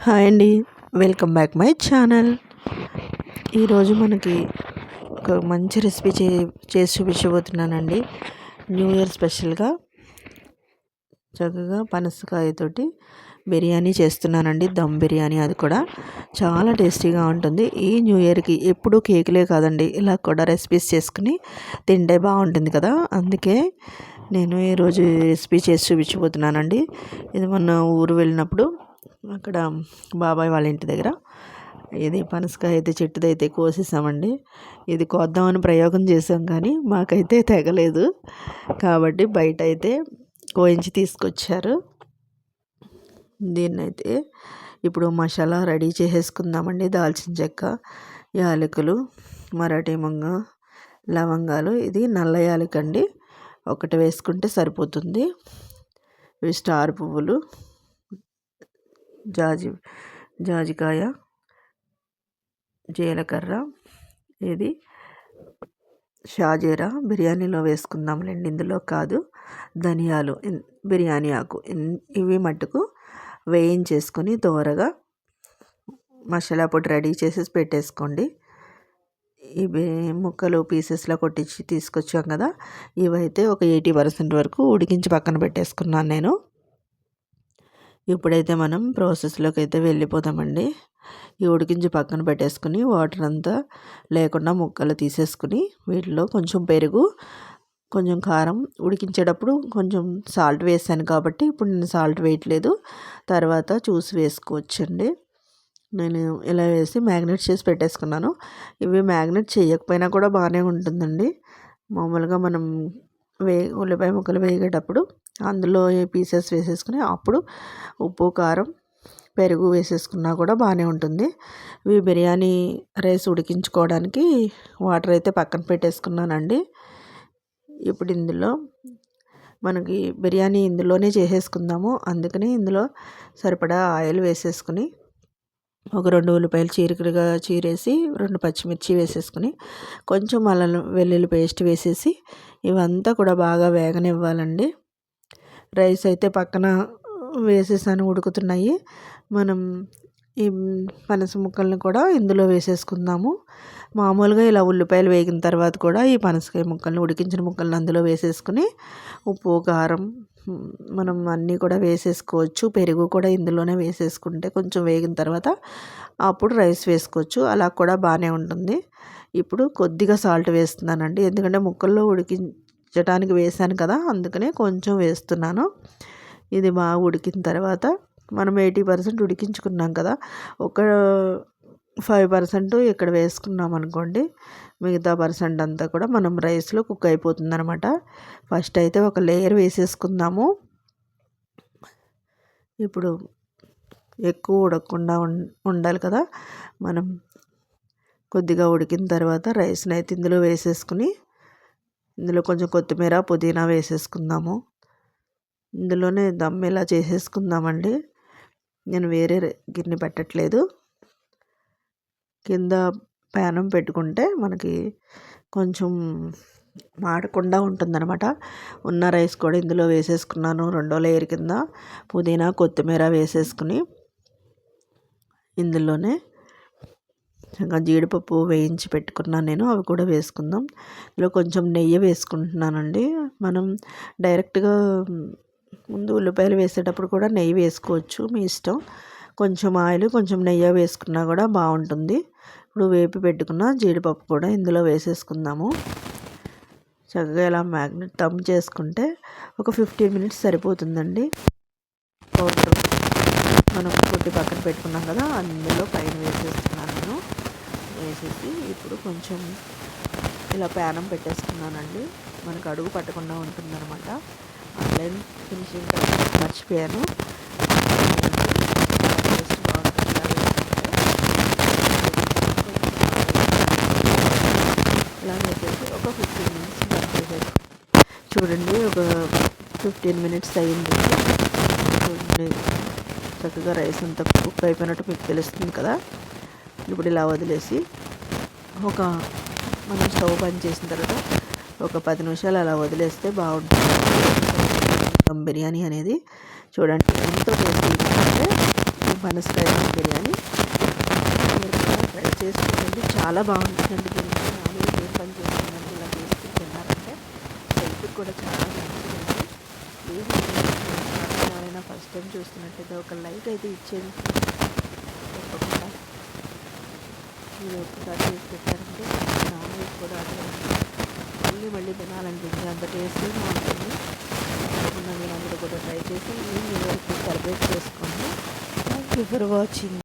Hi అండి. Welcome back my channel. ఈరోజు మనకి ఒక మంచి రెసిపీ చేసి చూపించబోతున్నానండి. న్యూ ఇయర్ స్పెషల్గా చక్కగా పనసకాయతోటి బిర్యానీ చేస్తున్నానండి. దమ్ బిర్యానీ, అది కూడా చాలా టేస్టీగా ఉంటుంది. ఈ న్యూ ఇయర్కి ఎప్పుడూ కేకులే కాదండి, ఇలా కూడా రెసిపీస్ చేసుకుని తింటే బాగుంటుంది కదా. అందుకే నేను ఈరోజు రెసిపీ చేసి చూపించబోతున్నానండి. ఇది మొన్న ఊరు వెళ్ళినప్పుడు అక్కడ బాబాయ్ వాళ్ళ ఇంటి దగ్గర ఇది పనసకాయ అయితే చెట్టుదైతే కోసేసామండి. ఇది కోద్దామని ప్రయోగం చేసాం కానీ మాకైతే తెగలేదు, కాబట్టి బయట అయితే కోయించి తీసుకొచ్చారు. దీన్నైతే ఇప్పుడు మసాలా రెడీ చేసేసుకుందామండి. దాల్చిన చెక్క, యాలకులు, మరాఠీ మొగ్గ, లవంగాలు, ఇది నల్ల యాలకండి, ఒకటి వేసుకుంటే సరిపోతుంది. ఇవి స్టార్ పువ్వులు, జాజికాయ, జీలకర్ర, ఇది షాజీరా బిర్యానీలో వేసుకుందాంలేండి, ఇందులో కాదు. ధనియాలు, బిర్యానీ ఆకు, ఇవి మట్టుకు వేయించేసుకొని దోరగా మసాలా పొడి రెడీ చేసేసి పెట్టేసుకోండి. ఇవి ముక్కలు పీసెస్లో కొట్టించి తీసుకొచ్చాం కదా, ఇవైతే ఒక 80% వరకు ఉడికించి పక్కన పెట్టేసుకున్నాను నేను. ఇప్పుడైతే మనం ప్రాసెస్లోకి అయితే వెళ్ళిపోతామండి. ఈ ఉడికించి పక్కన పెట్టేసుకుని వాటర్ అంతా లేకుండా ముక్కలు తీసేసుకుని వీటిలో కొంచెం పెరుగు, కొంచెం కారం, ఉడికించేటప్పుడు కొంచెం సాల్ట్ వేసాను కాబట్టి ఇప్పుడు నేను సాల్ట్ వేయట్లేదు, తర్వాత చూసి వేసుకోవచ్చండి. నేను ఇలా వేసి మ్యాగ్నెట్ చేసి పెట్టేసుకున్నాను. ఇవి మ్యాగ్నెట్ చేయకపోయినా కూడా బాగానే ఉంటుందండి. మామూలుగా మనం ఉల్లిపాయ ముక్కలు వేగేటప్పుడు అందులో పీసెస్ వేసేసుకుని అప్పుడు ఉప్పు, కారం, పెరుగు వేసేసుకున్నా కూడా బాగానే ఉంటుంది. ఇవి బిర్యానీ రైస్ ఉడికించుకోవడానికి వాటర్ అయితే పక్కన పెట్టేసుకున్నానండి. ఇప్పుడు ఇందులో మనకి బిర్యానీ ఇందులోనే చేసేసుకుందాము, అందుకని ఇందులో సరిపడా ఆయిల్ వేసేసుకుని ఒక 2 ఉల్లిపాయలు చీరికలుగా చీరేసి 2 పచ్చిమిర్చి వేసేసుకుని కొంచెం అల్లం వెల్లుల్లి పేస్ట్ వేసేసి ఇవంతా కూడా బాగా వేగనివ్వాలండి. రైస్ అయితే పక్కన వేసేసాను, ఉడుకుతున్నాయి. మనం ఈ పనస ముక్కల్ని కూడా ఇందులో వేసేసుకుందాము. మామూలుగా ఇలా ఉల్లిపాయలు వేగిన తర్వాత కూడా ఈ పనసకాయ ముక్కల్ని, ఉడికించిన ముక్కల్ని అందులో వేసేసుకుని ఉప్పు, కారం మనం అన్నీ కూడా వేసేసుకోవచ్చు. పెరుగు కూడా ఇందులోనే వేసేసుకుంటే కొంచెం వేగిన తర్వాత అప్పుడు రైస్ వేసుకోవచ్చు, అలా కూడా బాగానే ఉంటుంది. ఇప్పుడు కొద్దిగా సాల్ట్ వేస్తున్నానండి, ఎందుకంటే ముక్కల్లో ఉడికించడానికి వేసాను కదా, అందుకనే కొంచెం వేస్తున్నాను. ఇది బాగా ఉడికిన తర్వాత మనం 80% ఉడికించుకున్నాం కదా, ఒక 5% ఇక్కడ వేసుకున్నాం అనుకోండి, మిగతా పర్సెంట్ అంతా కూడా మనం రైస్లో కుక్ అయిపోతుంది అనమాట. ఫస్ట్ అయితే ఒక లేయర్ వేసేసుకుందాము. ఇప్పుడు ఎక్కువ ఉడకకుండా ఉండాలి కదా, మనం కొద్దిగా ఉడికిన తర్వాత రైస్ని అయితే ఇందులో వేసేసుకుని ఇందులో కొంచెం కొత్తిమీర, పుదీనా వేసేసుకుందాము. ఇందులోనే దమ్ ఇలా చేసేసుకుందామండి. నేను వేరే గిన్నె పెట్టట్లేదు. కింద ప్యానం పెట్టుకుంటే మనకి కొంచెం మాడకుండా ఉంటుందన్నమాట. ఉన్న రైస్ కూడా ఇందులో వేసేసుకున్నాను. రెండో లేయర్ కింద పుదీనా, కొత్తిమీర వేసేసుకుని ఇందులోనే ఇంకా జీడిపప్పు వేయించి పెట్టుకున్నాను నేను, అవి కూడా వేసుకుందాం. ఇందులో కొంచెం నెయ్యి వేసుకుంటున్నానండి. మనం డైరెక్ట్గా ముందు ఉల్లిపాయలు వేసేటప్పుడు కూడా నెయ్యి వేసుకోవచ్చు, మీ ఇష్టం. కొంచెం ఆయిల్, కొంచెం నెయ్యి వేసుకున్నా కూడా బాగుంటుంది. ఇప్పుడు వేపి పెట్టుకున్న జీడిపప్పు కూడా ఇందులో వేసేసుకుందాము. చక్కగా ఇలా మ్యాగ్నెట్ దమ్ చేసుకుంటే ఒక 15 మినిట్స్ సరిపోతుందండి. పౌడర్ మనం కొద్ది పక్కన పెట్టుకున్నాం కదా, అందులో పైన వేసేస్తున్నాను నేను. వేసేసి ఇప్పుడు కొంచెం ఇలా ప్యానం పెట్టేసుకున్నానండి, మనకు అడుగు పట్టకుండా ఉంటుందన్నమాట. ఆన్లైన్ ఫినిషింగ్ మర్చిపోయాను. ఇలా వేసేసి ఒక 15 మినిట్స్ దమ్ చేసేసి చూడండి, ఒక 15 మినిట్స్ అయ్యింది. చూడండి చక్కగా రైస్ అంతా కుక్ అయిపోయినట్టు మీకు తెలుస్తుంది కదా. ఇప్పుడు ఇలా వదిలేసి మనం స్టవ్ బంద్ చేసిన తర్వాత ఒక 10 నిమిషాలు అలా వదిలేస్తే బాగుంటుంది దమ్ బిర్యానీ అనేది. చూడండి ఎంతో టేస్టీగా అంటే ఈ పనసకాయ బిర్యానీ. మీరు కూడా ట్రై చేసుకోండి, చాలా బాగుంటుందండి బిర్యానీ. మామూలుగా ఏం పని చేస్తుందండి ఇలా చేసుకుని తిన్నారంటే హెల్త్కి కూడా చాలా మంచిదండి. ప్లీజ్ ఎవరైనా ఫస్ట్ టైం చూస్తున్నట్టయితే ఒక లైక్ అయితే ఇచ్చేది తప్పకుండా. మీరు ఒక్కసారి చేసి పెట్టారంటే నాన్ వెజ్ కూడా అదే మళ్ళీ తినాలనిపించి అంత టేస్టీగా ఉంటుంది. తప్పకుండా మీరు అందరూ కూడా ట్రై చేసి మీ వరకు సెలబ్రేట్ చేసుకోండి. Thank you for watching.